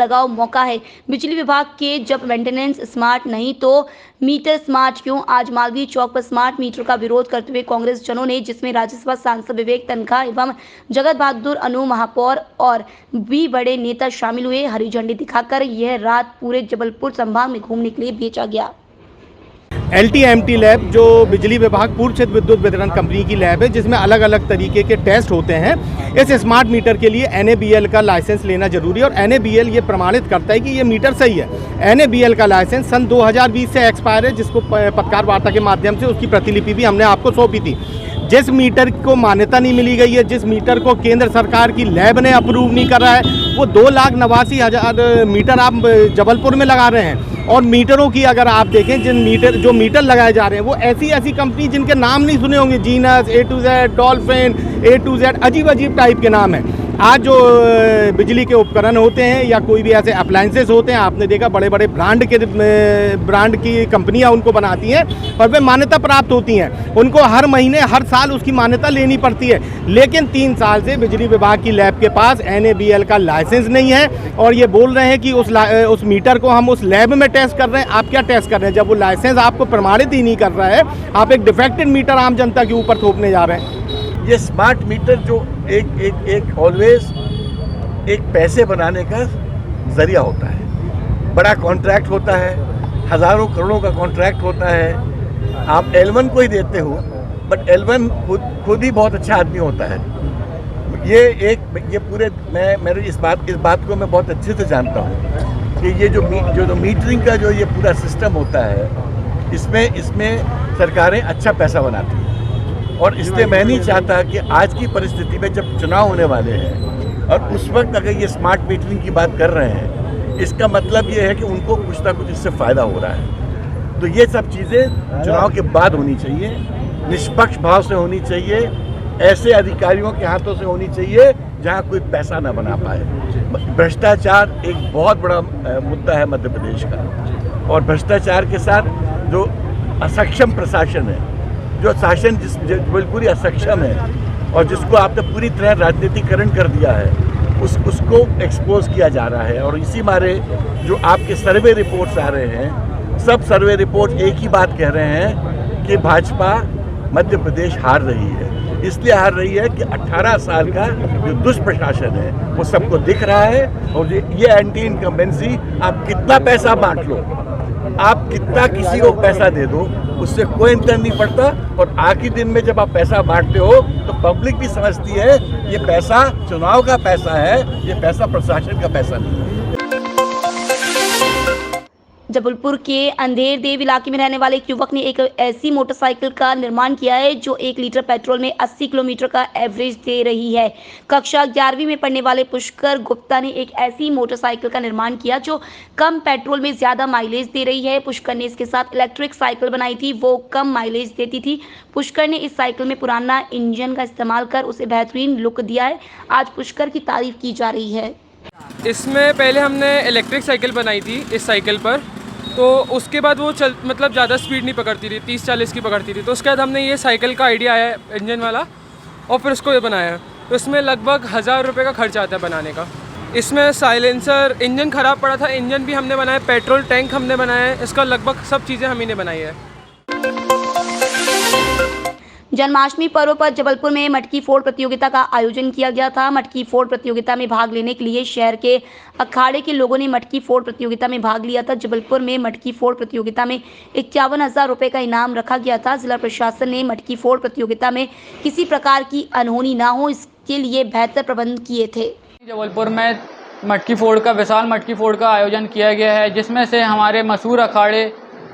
लगाओ मौका है। बिजली विभाग के जब मेंटेनेंस स्मार्ट नहीं तो मीटर स्मार्ट क्यों? आज मालवीय चौक पर स्मार्ट मीटर का विरोध करते हुए कांग्रेस जनों ने, जिसमें राज्यसभा सांसद विवेक तनखा एवं जगत बहादुर अनु महापौर और भी बड़े नेता शामिल हुए, हरी झंडी दिखाकर यह रात पूरे जबलपुर संभाग में घूमने के लिए भेजा गया। LTMT लैब जो बिजली विभाग पूर्व क्षेत्र विद्युत वितरण कंपनी की लैब है, जिसमें अलग अलग तरीके के टेस्ट होते हैं। इस स्मार्ट मीटर के लिए NABL का लाइसेंस लेना जरूरी है और NABL ये प्रमाणित करता है कि ये मीटर सही है। NABL का लाइसेंस सन 2020 से एक्सपायर है, जिसको पत्रकार वार्ता के माध्यम से उसकी प्रतिलिपि भी हमने आपको सौंपी थी। जिस मीटर को मान्यता नहीं मिली गई है, जिस मीटर को केंद्र सरकार की लैब ने अप्रूव नहीं करा है, वो 2,89,000 मीटर आप जबलपुर में लगा रहे हैं। और मीटरों की अगर आप देखें, जो मीटर लगाए जा रहे हैं वो ऐसी कंपनी जिनके नाम नहीं सुने होंगे, genus, A to Z, dolphin, A to Z, अजीब टाइप के नाम हैं। आज जो बिजली के उपकरण होते हैं या कोई भी ऐसे अप्लायंसेस होते हैं, आपने देखा बड़े बड़े ब्रांड की कंपनियां उनको बनाती हैं और वे मान्यता प्राप्त होती हैं। उनको हर महीने हर साल उसकी मान्यता लेनी पड़ती है, लेकिन 3 साल से बिजली विभाग की लैब के पास NABL का लाइसेंस नहीं है और ये बोल रहे हैं कि उस मीटर को हम उस लैब में टेस्ट कर रहे हैं। आप क्या टेस्ट कर रहे हैं जब वो लाइसेंस आपको प्रमाणित ही नहीं कर रहा है? आप एक डिफेक्टेड मीटर आम जनता के ऊपर थोपने जा रहे हैं। ये स्मार्ट मीटर जो एक ऑलवेज एक पैसे बनाने का जरिया होता है। बड़ा कॉन्ट्रैक्ट होता है, हज़ारों करोड़ों का कॉन्ट्रैक्ट होता है। आप L1 को ही देते हो, बट L1 खुद ही बहुत अच्छा आदमी होता है। ये पूरे मेरे इस बात को मैं बहुत अच्छे से जानता हूँ कि ये जो मीटरिंग का जो ये पूरा सिस्टम होता है, इसमें सरकारें अच्छा पैसा बनाती हैं। और इसलिए मैं नहीं चाहता कि आज की परिस्थिति में जब चुनाव होने वाले हैं और उस वक्त अगर ये स्मार्ट मीटरिंग की बात कर रहे हैं, इसका मतलब ये है कि उनको कुछ ना कुछ इससे फ़ायदा हो रहा है। तो ये सब चीज़ें चुनाव के बाद होनी चाहिए, निष्पक्ष भाव से होनी चाहिए, ऐसे अधिकारियों के हाथों से होनी चाहिए जहाँ कोई पैसा ना बना पाए। भ्रष्टाचार एक बहुत बड़ा मुद्दा है मध्य प्रदेश का, और भ्रष्टाचार के साथ जो असक्षम प्रशासन है, जो शासन बिल्कुल ही असक्षम है और जिसको आपने पूरी तरह राजनीतिकरण कर दिया है, उसको एक्सपोज किया जा रहा है। और इसी मारे जो आपके सर्वे रिपोर्ट्स आ रहे हैं, सब सर्वे रिपोर्ट एक ही बात कह रहे हैं कि भाजपा मध्य प्रदेश हार रही है। इसलिए हार रही है कि 18 साल का जो दुष्प्रशासन है वो सबको दिख रहा है। और ये एंटी इनकम्बेंसी, आप कितना पैसा बांट लो, आप कितना किसी को पैसा दे दो, उससे कोई अंतर नहीं पड़ता। और आखिरी दिन में जब आप पैसा बांटते हो तो पब्लिक भी समझती है ये पैसा चुनाव का पैसा है, ये पैसा प्रशासन का पैसा नहीं है। जबलपुर के अंधेर देव इलाके में रहने वाले एक युवक ने एक ऐसी मोटरसाइकिल का निर्माण किया है जो 1 लीटर पेट्रोल में 80 किलोमीटर का एवरेज दे रही है। कक्षा 11वीं में पढ़ने वाले पुष्कर गुप्ता ने एक ऐसी मोटरसाइकिल का निर्माण किया जो कम पेट्रोल में ज़्यादा माइलेज दे रही है। पुष्कर ने इसके साथ इलेक्ट्रिक साइकिल बनाई थी, वो कम माइलेज देती थी। पुष्कर ने इस साइकिल में पुराना इंजन का इस्तेमाल कर उसे बेहतरीन लुक दिया है। आज पुष्कर की तारीफ की जा रही है। इसमें पहले हमने इलेक्ट्रिक साइकिल बनाई थी इस साइकिल पर, तो उसके बाद वो मतलब ज़्यादा स्पीड नहीं पकड़ती थी, 30-40 की पकड़ती थी। तो उसके बाद हमने ये साइकिल का आइडिया आया इंजन वाला और फिर उसको ये बनाया। तो इसमें लगभग 1000 रुपये का खर्चा आता है बनाने का। इसमें साइलेंसर, इंजन ख़राब पड़ा था, इंजन भी हमने बनाया, पेट्रोल टैंक हमने बनाया है, इसका लगभग सब चीज़ें हम ही ने बनाई है। जन्माष्टमी पर्व पर जबलपुर में मटकी फोड़ प्रतियोगिता का आयोजन किया गया था। मटकी फोड़ प्रतियोगिता में भाग लेने के लिए शहर के अखाड़े के लोगों ने मटकी फोड़ प्रतियोगिता में भाग लिया था। जबलपुर में मटकी फोड़ प्रतियोगिता में 51,000 रुपये का इनाम रखा गया था। जिला प्रशासन ने मटकी फोड़ प्रतियोगिता में किसी प्रकार की अनहोनी ना हो, इसके लिए बेहतर प्रबंध किए थे। जबलपुर में मटकी फोड़ का विशाल मटकी फोड़ का आयोजन किया गया है, जिसमें से हमारे मशहूर अखाड़े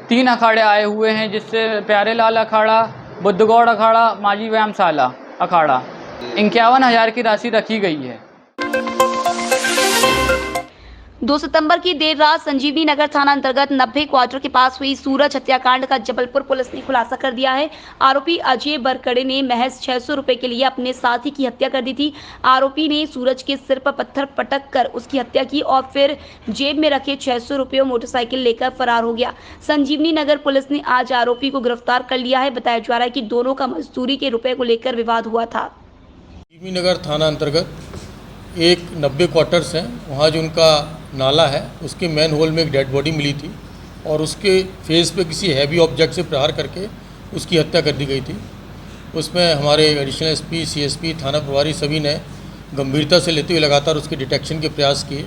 3 अखाड़े आए हुए हैं, जिससे प्यारे लाल अखाड़ा, बुद्धगौड़ अखाड़ा, माजी व्यायामशाला अखाड़ा। 51,000 की राशि रखी गई है। 2 सितंबर की देर रात संजीवनी नगर थाना अंतर्गत 90 क्वार्टर के पास हुई सूरज हत्याकांड का जबलपुर पुलिस ने खुलासा कर दिया है। आरोपी अजय बरकड़े ने महज 600 रुपए के लिए अपने साथी की हत्या कर दी थी। आरोपी ने सूरज के सिर पर पत्थर पटक कर उसकी हत्या की और फिर जेब में रखे 600 रुपये और मोटरसाइकिल लेकर फरार हो गया। संजीवनी नगर पुलिस ने आज आरोपी को गिरफ्तार कर लिया है। बताया जा रहा है कि दोनों का मजदूरी के रुपए को लेकर विवाद हुआ था। संजीवनी नगर थाना अंतर्गत एक 90 क्वार्टर्स हैं, वहाँ जो उनका नाला है उसके मैन होल में एक डेड बॉडी मिली थी और उसके फेस पे किसी हैवी ऑब्जेक्ट से प्रहार करके उसकी हत्या कर दी गई थी। उसमें हमारे एडिशनल एसपी, सीएसपी, थाना प्रभारी सभी ने गंभीरता से लेते हुए लगातार उसके डिटेक्शन के प्रयास किए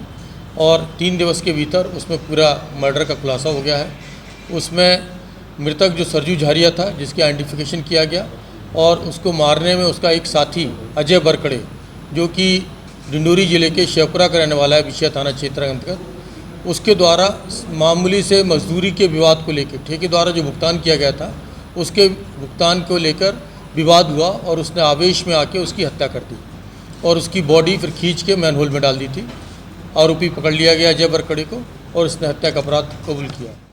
और 3 दिवस के भीतर उसमें पूरा मर्डर का खुलासा हो गया है। उसमें मृतक जो सरजू झारिया था जिसकी आइडेंटिफिकेशन किया गया और उसको मारने में उसका एक साथी अजय बरकड़े जो कि डिंडोरी जिले के शेवपुरा का रहने वाला है, विषय थाना क्षेत्र के अंतर्गत, उसके द्वारा मामूली से मजदूरी के विवाद को लेकर ठेके द्वारा जो भुगतान किया गया था उसके भुगतान को लेकर विवाद हुआ और उसने आवेश में आके उसकी हत्या कर दी और उसकी बॉडी फिर खींच के मैनहोल में डाल दी थी। आरोपी पकड़ लिया गया अजय बरकड़े को और उसने हत्या का अपराध कबूल किया।